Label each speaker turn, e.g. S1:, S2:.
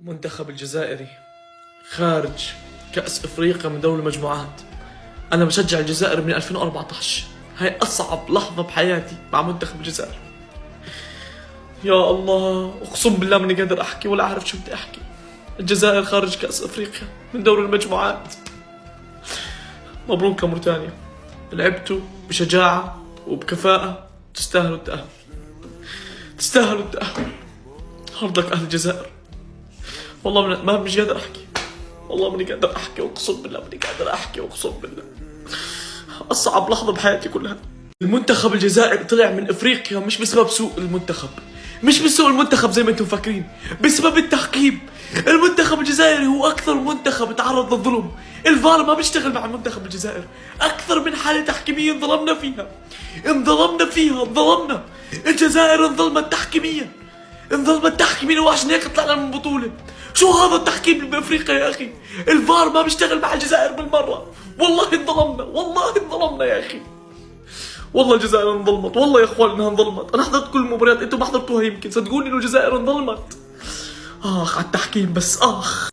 S1: المنتخب الجزائري خارج كأس افريقيا من دوري المجموعات. انا بشجع الجزائر من 2014. هاي اصعب لحظة بحياتي مع منتخب الجزائر. يا الله، اقسم بالله ماني قادر احكي ولا اعرف شو بدي احكي. الجزائر خارج كأس افريقيا من دوري المجموعات. مبروك لموريتانيا، لعبتوا بشجاعة وبكفاءة، تستاهلوا التأهل. تستاهلوا التأهل. هارد لك اهل الجزائر. والله مش قادر احكي. والله ماني قادر احكي، اقسم بالله ماني قادر احكي، اقسم بالله. اصعب لحظة بحياتي كلها. المنتخب الجزائري طلع من افريقيا مش بسبب سوء المنتخب، مش بسوء المنتخب زي ما انتم فاكرين، بسبب التحكيم. المنتخب الجزائري هو اكثر منتخب تعرض للظلم. الفار ما بيشتغل مع المنتخب الجزائري. اكثر من حالة تحكيمية انظلمنا فيها، انظلمنا. الجزائر انظلمت تحكيميا، وعشان هيك طلعنا من البطولة. شو هذا التحكيم بافريقيا يا اخي؟ الفار ما بيشتغل مع الجزائر بالمرة. والله انظلمنا يا اخي. والله الجزائر انظلمت، والله يا اخوان انها انظلمت. انا حضرت كل المباريات، انتم ما حضرتوها يمكن. صدقوني انه الجزائر انظلمت. اخ على التحكيم بس، اخ.